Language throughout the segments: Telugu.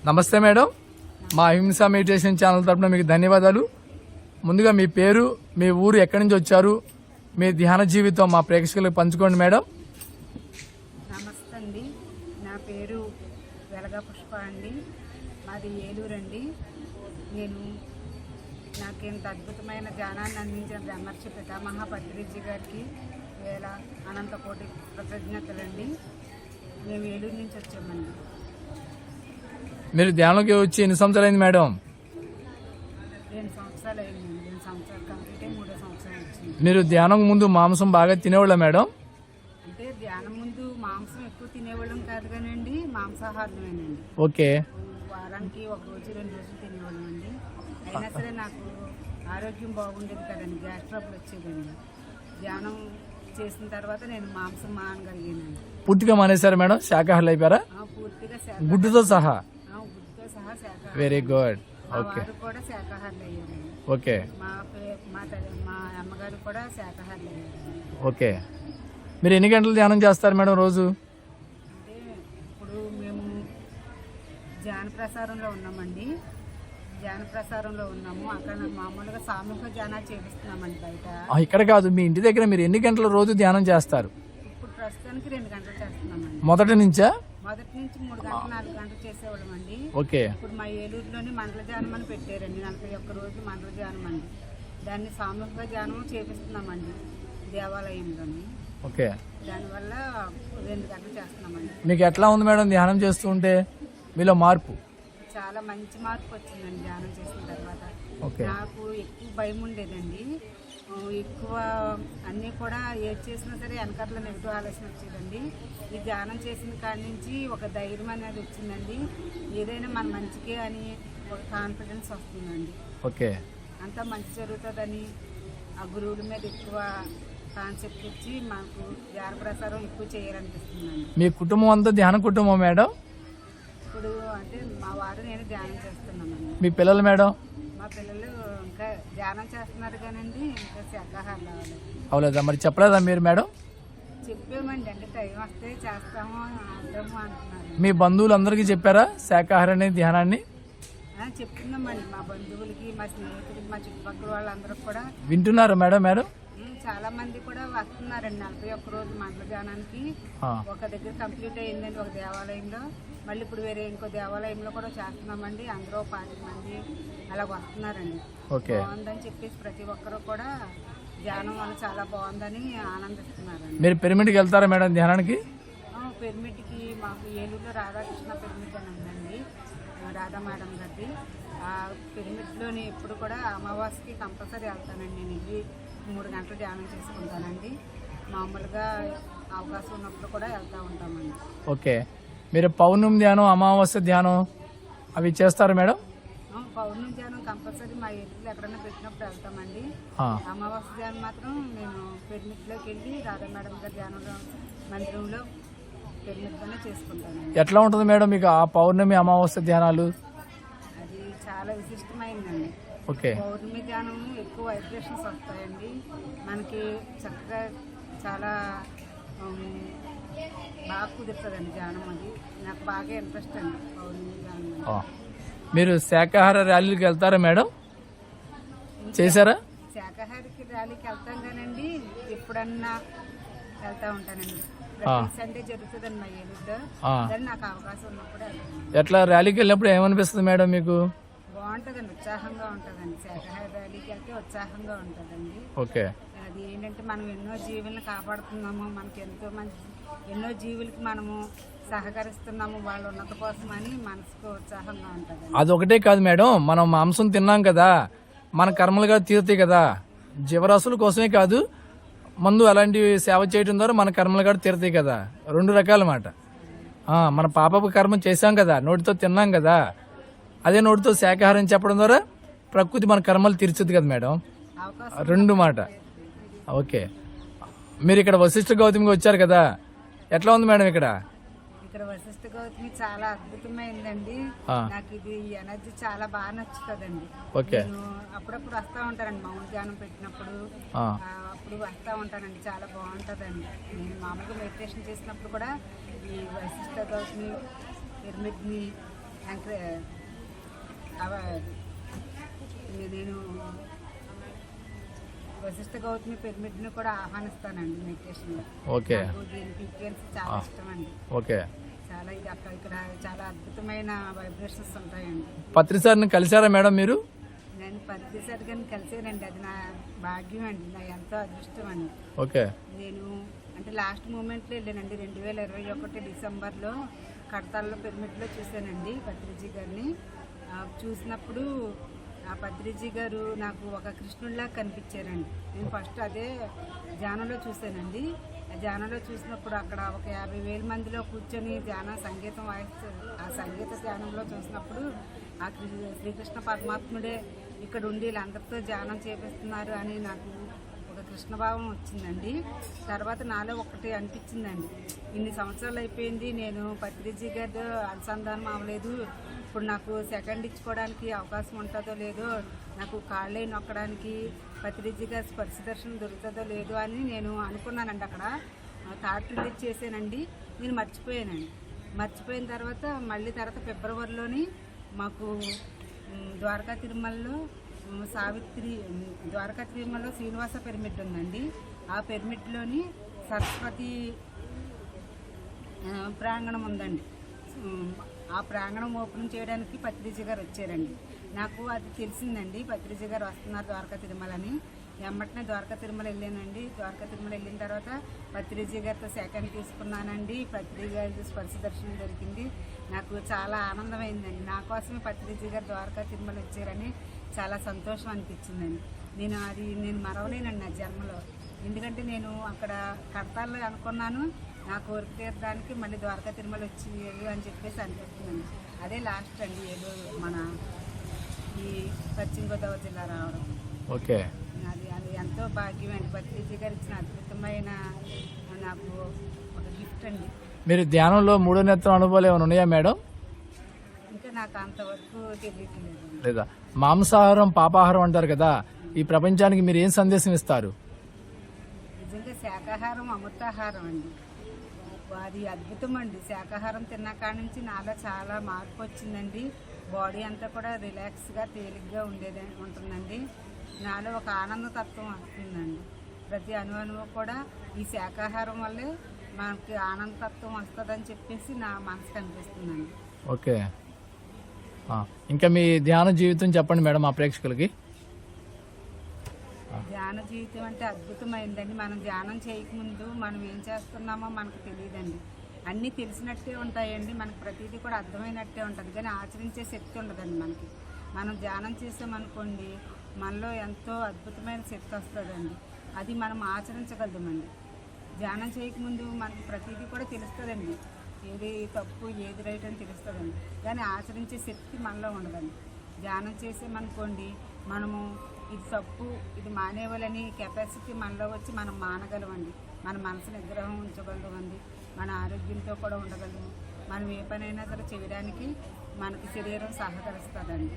నమస్తే మేడం, మా అహింస మెడిటేషన్ ఛానల్ తరపున మీకు ధన్యవాదాలు. ముందుగా మీ పేరు, మీ ఊరు, ఎక్కడి నుంచి వచ్చారు, మీ ధ్యాన జీవితం మా ప్రేక్షకులకు పంచుకోండి మేడం. నమస్తే అండి, నా పేరు వెలగ పుష్ప అండి, మాది ఏలూరు అండి. నాకెంత అద్భుతమైన ధ్యానాన్ని అందించిన బ్రహ్మర్షి పితామహ పత్రిజీ గారికి వేల అనంత కోటి కృతజ్ఞతలండి. మేము ఏలూరు నుంచి వచ్చామండి. మీరు ధ్యానంకి వచ్చి ఎన్ని సంవత్సరాలు అయింది మేడం? 2 సంవత్సరాలు అయిందండి. 2 సంవత్సరాలు కంప్లీట్ అయ్యి 3వ సంవత్సరం వచ్చింది. మీరు ధ్యానం ముందు మాంసం బాగా తినేవాళ్ళ మేడం? అంటే ధ్యానం ముందు మాంసం ఎక్కువ తినేవాళ్ళం కాదు కానండి, మాంసాహారమేనండి. ఓకే. వారానికి 1 రోజు 2 రోజులు తినేవాళ్ళం అండి. అయినా సరే నాకు ఆరోగ్యం బాగుండేది కదండి, గ్యాస్ ట్రబుల్ వచ్చేదండి. ధ్యానం చేసిన తర్వాత నేను మాంసం మానగలిగానండి. పూర్తిగా మానేశారు మేడం? శాకాహారులు అయిపోయారా? పూర్తిగా గుడ్డుతో సహా? గుడ్డుతో సహా శాకాహారం. Very good. ఓకే. వారు కూడా శాకాహారులు అయ్యారండి. ఓకే. మా అమ్మగారు కూడా శాకాహారులు అయ్యారండి. ఓకే. మీరు ఎన్ని గంటలు ధ్యానం చేస్తారు మేడం రోజు? అంటే ఇప్పుడు మేము ధ్యాన ప్రసారంలో ఉన్నామండి. అక్కడ మామూలుగా సామూహిక ధ్యానాలు చేపిస్తున్నామండి బయట. ఇక్కడ కాదు, మీ ఇంటి దగ్గర మీరు ఎన్ని గంటల రోజు ధ్యానం చేస్తారు? ఇప్పుడు ప్రస్తుతానికి 2 గంటలు చేస్తున్నామండి. మొదటి నుంచా? మొదటి నుంచి 3 గంటలు 4 గంటలు చేసేవాళ్ళం అండి. ఓకే. ఇప్పుడు మా ఏలూరులోని మండల ధ్యానం అని పెట్టారండి. 41 రోజు మండల ధ్యానం అండి. దాన్ని సామూహిక ధ్యానం చేపిస్తున్నామండి దేవాలయంలోని. ఓకే. దానివల్ల 2 గంటలు చేస్తున్నామండి. మీకు ఎట్లా ఉంది మేడం ధ్యానం చేస్తూ ఉంటే మీలో మార్పు? చాలా మంచి మార్పు వచ్చిందండి ధ్యానం చేసిన తర్వాత. ఓకే. నాకు ఎక్కువ భయం ఉండేదండి. ఎక్కువ అన్నీ కూడా ఏది చేసినా సరే వెనకట్ల నెగిటివ్ ఆలోచన వచ్చేదండి. ఈ ధ్యానం చేసిన కాడి నుంచి ఒక ధైర్యం అనేది వచ్చిందండి. ఏదైనా మన మంచికే అని ఒక కాన్ఫిడెన్స్ వస్తుందండి. ఓకే. అంతా మంచి జరుగుతుందని ఆ గురువుల మీద ఎక్కువ కాన్సెప్ట్ ఇచ్చి మాకు ధ్యాన ప్రసారం ఎక్కువ చేయాలనిపిస్తుందండి. మీ కుటుంబం అంతా ధ్యాన కుటుంబం మేడం? ఇప్పుడు అంటే మా వారు నేను ధ్యానం చేస్తున్నామండి. మీ పిల్లలు మేడం? మా పిల్లలు ఇంకా ధ్యానం చేస్తున్నారు కానండి, ఇంకా శాకాహారం అవలేదా? మరి చెప్పలేదా మీరు మేడం? చెప్పామండి, అంటే టైం వస్తే చేస్తాము అర్థము అంటున్నారు. మీ బంధువులందరికీ చెప్పారా శాకాహారాన్ని, ధ్యానాన్ని? చెప్తున్నామండి మా బంధువులకి, మా స్నేహితులకి, మా చుట్టుపక్కల వాళ్ళందరికి కూడా. వింటున్నారు మేడం? మేడం చాలా మంది కూడా వస్తున్నారండి 41 రోజు మండల ధ్యానానికి. ఒక దగ్గర కంప్లీట్ అయ్యిందండి ఒక దేవాలయంలో. మళ్ళీ ఇప్పుడు వేరే ఇంకో దేవాలయంలో కూడా చేస్తున్నామండి. అందరూ 10 మంది అలా వస్తున్నారండి. బాగుందని చెప్పేసి ప్రతి ఒక్కరు కూడా ధ్యానం వల్ల చాలా బాగుందని ఆనందిస్తున్నారండి. మీరు పిరమిడ్కి వెళ్తారా మేడం ధ్యానానికి? పిరమిడ్కి మాకు ఏలూరులో రాధాకృష్ణ పిరమిడ్ అని ఉందండి, రాధా మేడం గారి. ఆ పిరమిడ్లోని ఎప్పుడు కూడా అమావాస్యకి కంపల్సరీ వెళ్తానండి. నేను వెళ్ళి 3 గంటలు ధ్యానం చేసుకుంటానండి. మామూలుగా అవకాశం ఉన్నప్పుడు కూడా వెళ్తూ ఉంటామండి. ఓకే. మీరు పౌర్ణమి ధ్యానం, అమావాస్య ధ్యానం అవి చేస్తారు మేడం? పౌర్ణమి ధ్యానం కంపల్సరీ మా ఏరియాలో ఎక్కడైనా పెట్టినప్పుడు వెళ్తామండి. అమావాస్య ధ్యానం మాత్రం నేను పిరమిడ్లోకి వెళ్ళి రాధా మేడం గారి ధ్యానంలో మందిరంలో పిరమిడ్లోనే చేసుకుంటాను. ఎట్లా ఉంటుంది మేడం మీకు ఆ పౌర్ణమి, అమావాస్య ధ్యానాలు? అది చాలా విశిష్టమైందండి. ఓకే. పౌర్ణమి ధ్యానం ఎక్కువ వైబ్రేషన్స్ వస్తాయండి మనకి, చక్కగా చాలా బాగా కుదురుతుందండి ధ్యానం. అది నాకు బాగా ఇంట్రెస్ట్ అండి పౌర్ణమి ధ్యానం. మీరు శాకాహార ర్యాలీకి వెళ్తారా మేడం? చేశారా? శాకాహారికి ర్యాలీకి వెళ్తాం కానండి, ఎప్పుడన్నా వెళ్తా ఉంటానండి. సండే జరుగుతుందండి మా ఏలూరులో, నాకు అవకాశం ఉన్నప్పుడు వెళ్తాను. ఎట్లా ర్యాలీకి వెళ్ళినప్పుడు ఏమనిపిస్తుంది మేడం మీకు? బాగుంటుందండి, ఉత్సాహంగా ఉంటుందండి. శాకాహార ర్యాలీకి వెళ్తే ఉత్సాహంగా ఉంటుందండి. ఓకే. అది ఏంటంటే మనం ఎన్నో జీవులను కాపాడుతున్నాము, మనకి ఎన్నో జీవులకి మనము సహకరిస్తున్నాము వాళ్ళ ఉన్నత కోసం అని మనసుకు ఉత్సాహంగా ఉంటుంది. అదొకటే కాదు మేడం, మనం మాంసం తిన్నాం కదా, మన కర్మలుగా తీరుతాయి కదా. జీవరాశుల కోసమే కాదు, ముందు అలాంటి సేవ చేయడం ద్వారా మన కర్మలు కూడా తీరుతాయి కదా. 2 రకాల మాట. మన పాపపు కర్మ చేశాం కదా, నోటితో తిన్నాం కదా, అదే నోటితో శాకాహారం చెప్పడం ద్వారా ప్రకృతి మన కర్మలు తీర్చుద్ది కదా మేడం. 2 మాట. ఓకే. మీరు ఇక్కడ వశిష్ఠ గౌతమికి వచ్చారు కదా, ఎట్లా ఉంది మేడం ఇక్కడ? ఇక్కడ వశిష్ఠ గౌతమి చాలా అద్భుతమైందండి. నాకు ఇది ఎనర్జీ చాలా బాగా నచ్చుతుందండి. నేను అప్పుడప్పుడు వస్తూ ఉంటానండి, మౌన ధ్యానం పెట్టినప్పుడు అప్పుడు వస్తూ ఉంటానండి. చాలా బాగుంటుందండి. నేను మామూలుగా మెడిటేషన్ చేసినప్పుడు కూడా ఈ వశిష్ఠ గౌతమి పిరమిడ్ని నేను వశిష్ఠ గౌతమి పిరమిడ్ని కూడా ఆహ్వానిస్తానండి మెడిటేషన్లో. ఓకే. దీని ఫ్రీక్వెన్సీ చాలా ఇష్టం అండి. ఓకే. చాలా ఇది ఇక్కడ చాలా అద్భుతమైన వైబ్రేషన్స్ ఉంటాయండి. పత్రిసారిని కలిసారా మేడం మీరు? నేను పత్రిసారి కానీ కలిసానండి. అది నా భాగ్యం అండి, నా ఎంతో అదృష్టం అండి. ఓకే. నేను అంటే లాస్ట్ మూమెంట్లో వెళ్ళానండి. 2021 డిసెంబర్లో కడతాల్లో పిరమిడ్లో చూశానండి పత్రిజీ గారిని. చూసినప్పుడు ఆ పత్రిజీ గారు నాకు ఒక కృష్ణుడిలా కనిపించారండి. నేను ఫస్ట్ అదే ధ్యానంలో చూశానండి. ఆ ధ్యానంలో చూసినప్పుడు అక్కడ ఒక 50,000 మందిలో కూర్చొని సంగీతం వాయిస్తారు. ఆ సంగీత ధ్యానంలో చూసినప్పుడు ఆ శ్రీకృష్ణ పరమాత్ముడే ఇక్కడ ఉండి వీళ్ళందరితో ధ్యానం చేపిస్తున్నారు అని నాకు ఒక కృష్ణభావం వచ్చిందండి. తర్వాత నాలో ఒకటి అనిపించిందండి, ఇన్ని సంవత్సరాలు అయిపోయింది, నేను పత్రిజీ గారితో అనుసంధానం అవ్వలేదు. ఇప్పుడు నాకు సెకండ్ ఇచ్చుకోవడానికి అవకాశం ఉంటుందో లేదో, నాకు కాళ్ళే నొక్కడానికి పత్రిజీ గారి స్పర్శ దర్శనం దొరుకుతుందో లేదో అని నేను అనుకున్నానండి. అక్కడ థాట్ రిలీజ్ చేశానండి. నేను మర్చిపోయిన తర్వాత మళ్ళీ తర్వాత ఫిబ్రవరిలోని మాకు ద్వారకా తిరుమలలో శ్రీనివాస పిరమిడ్ ఉందండి. ఆ పిరమిడ్లోని సరస్వతి ప్రాంగణం ఉందండి. ఆ ప్రాంగణం ఓపెన్ చేయడానికి పత్రిజీ గారు వచ్చారండి. నాకు అది తెలిసిందండి, పత్రిజీ గారు వస్తున్నారు ద్వారకా తిరుమలని. ఎమ్మటనే ద్వారకా తిరుమల వెళ్ళానండి. ద్వారకా తిరుమల వెళ్ళిన తర్వాత పత్రిజీ గారితో సెకండ్ తీసుకున్నానండి. పత్రిజీ గారి స్పర్శ దర్శనం దొరికింది. నాకు చాలా ఆనందమైందండి. నా కోసమే పత్రిజీ గారు ద్వారకా తిరుమల వచ్చారని చాలా సంతోషం అనిపించిందండి. నేను మరవలేనండి నా జన్మలో. ఎందుకంటే నేను అక్కడ కడతాల్లో అనుకున్నాను, నా కోరిక తీర్చడానికి మళ్ళీ ద్వారకా తిరుమల వచ్చి అని చెప్పేసి అనిపిస్తుందండి. అదే లాస్ట్ అండి ఏదో మన ఈ పశ్చిమ గోదావరి జిల్లా రావడం. ఓకే. అది ఎంతో భాగ్యం అండి. పత్రిజీ గారు ఇచ్చిన అద్భుతమైన నాకు ఒక గిఫ్ట్ అండి. మీరు ధ్యానంలో మూడో నేత్రం అనుభవాలు ఏమైనా ఉన్నాయా మేడం? ఇంకా నాకు అంతవరకు తెలియట్లేదు. లేదా మాంసాహారం పాపాహారం అంటారు కదా, ఈ ప్రపంచానికి మీరు ఏం సందేశం ఇస్తారు? నిజంగా శాకాహారం అమృతాహారం అండి. అది అద్భుతం అండి. శాకాహారం తిన్న కాడ నుంచి నాలో చాలా మార్పు వచ్చిందండి. బాడీ అంతా కూడా రిలాక్స్గా తేలిగ్గా ఉంటుందండి. నాలో ఒక ఆనందతత్వం వస్తుందండి. ప్రతి అణువు కూడా ఈ శాకాహారం వల్లే మనకి ఆనందతత్వం వస్తుందని చెప్పేసి నా మనసుకు అనిపిస్తుందండి. ఓకే. ఇంకా మీ ధ్యాన జీవితం చెప్పండి మేడం మా ప్రేక్షకులకి. ధ్యాన జీవితం అంటే అద్భుతమైందండి. మనం ధ్యానం చేయకముందు మనం ఏం చేస్తున్నామో మనకు తెలియదండి. అన్నీ తెలిసినట్టే ఉంటాయండి, మనకు ప్రతిదీ కూడా అర్థమైనట్టే ఉంటుంది, కానీ ఆచరించే శక్తి ఉండదండి మనకి. మనం ధ్యానం చేసామనుకోండి, మనలో ఎంతో అద్భుతమైన శక్తి వస్తుందండి. అది మనం ఆచరించగలమండి. ధ్యానం చేయకముందు మనకు ప్రతిదీ కూడా తెలుస్తుందండి, ఏది తప్పు ఏది రైట్ అని తెలుస్తుందండి, కానీ ఆచరించే శక్తి మనలో ఉండదండి. ధ్యానం చేసామనుకోండి, మనము ఇది తప్పు ఇది మానేవాలని కెపాసిటీ మనలో వచ్చి మనం మానగలమండి. మన మనసు నిగ్రహం ఉంచగలమండి. మన ఆరోగ్యంతో కూడా ఉండగలము. మనం ఏ పనైనా సరే చేయడానికి మనకి శరీరం సహకరిస్తుందండి.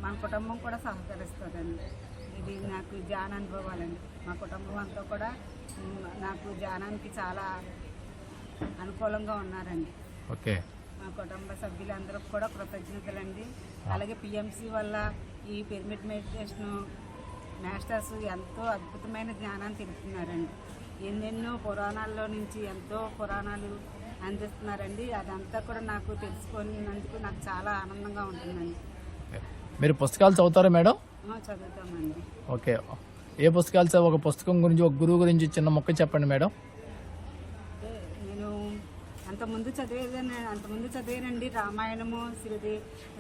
మన కుటుంబం కూడా సహకరిస్తుందండి. ఇది నాకు ధ్యాన అనుభవాలండి. మా కుటుంబం అంతా కూడా నాకు ధ్యానానికి చాలా అనుకూలంగా ఉన్నారండి. ఓకే. మా కుటుంబ సభ్యులందరూ కూడా కృతజ్ఞతలండి. అలాగే పిఎంసి వల్ల ఈ పిరమిడ్ మెడిటేషన్ మాస్టర్స్ ఎంతో అద్భుతమైన జ్ఞానాన్ని తెలుపుతున్నారండి. ఎన్నెన్నో పురాణాల్లో నుంచి ఎంతో పురాణాలు అందిస్తున్నారండి. అదంతా కూడా నాకు తెలుసుకున్నందుకు నాకు చాలా ఆనందంగా ఉంటుందండి. మీరు పుస్తకాలు చదువుతారా మేడం? చదువుతామండి. ఓకే. ఏ పుస్తకాలు చదువు? ఒక పుస్తకం గురించి, ఒక గురువు గురించి చిన్న మొక్క చెప్పండి మేడం. నేను అంతకుముందు చదివానండి. రామాయణము, శ్రీది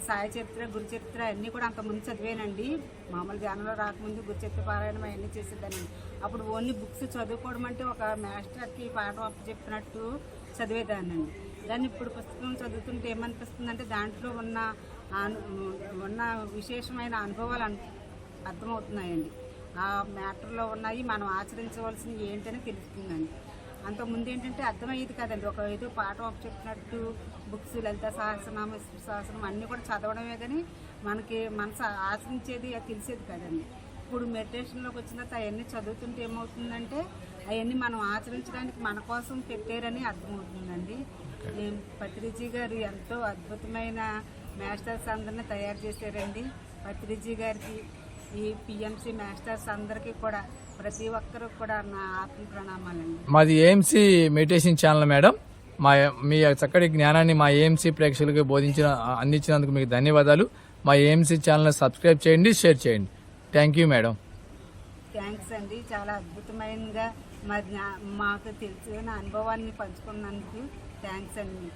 సాయి చరిత్ర, గురు చరిత్ర అన్నీ కూడా అంతకుముందు చదివానండి. మామూలు ధ్యానంలో రాకముందు గురు చరిత్ర పారాయణం అవన్నీ చేసేదానండి. అప్పుడు ఓన్లీ బుక్స్ చదువుకోవడం అంటే ఒక మాస్టర్కి పాఠం అప్పచెప్పినట్టు చదివేదానండి. కానీ ఇప్పుడు పుస్తకం చదువుతుంటే ఏమనిపిస్తుందంటే దాంట్లో ఉన్న విశేషమైన అనుభవాలు అర్థమవుతున్నాయండి. ఆ మ్యాటర్లో ఉన్నాయి, మనం ఆచరించవలసినవి ఏంటని తెలుస్తుందండి. అంతకుముందు ఏంటంటే అర్థమయ్యేది కదండి. ఒక ఏదో పాఠం అప్పచెప్పినట్టు బుక్స్, లలిత సహస్రనామ, సహస్రం అన్నీ కూడా చదవడమే, కానీ మనకి మనసు ఆచరించేది అది తెలిసేది కదండి. ఇప్పుడు మెడిటేషన్లోకి వచ్చిన తర్వాత అవన్నీ చదువుతుంటే ఏమవుతుందంటే అవన్నీ మనం ఆచరించడానికి మన కోసం పెట్టారని అర్థమవుతుందండి. పత్రిజీ గారు ఎంతో అద్భుతమైన మాస్టర్స్ అందరిని తయారు చేశారండి. పత్రిజీ గారికి ఈ పిఎంసి మాస్టర్స్ అందరికీ కూడా ప్రతి ఒక్కరు కూడా నా ఆత్మ ప్రణామాలండి. మాది ఏఎంసీ మెడిటేషన్ ఛానల్ మేడం. మీ చక్కటి జ్ఞానాన్ని మా ఏఎంసీ ప్రేక్షకులకు అందించినందుకు మీకు ధన్యవాదాలు. మా ఏఎంసీ ఛానల్ సబ్స్క్రైబ్ చేయండి, షేర్ చేయండి. Thank you madam. థ్యాంక్స్ అండి. చాలా అద్భుతమైనగా మాకు తెలిసిన అనుభవాన్ని పంచుకున్నందుకు థ్యాంక్స్ అండి.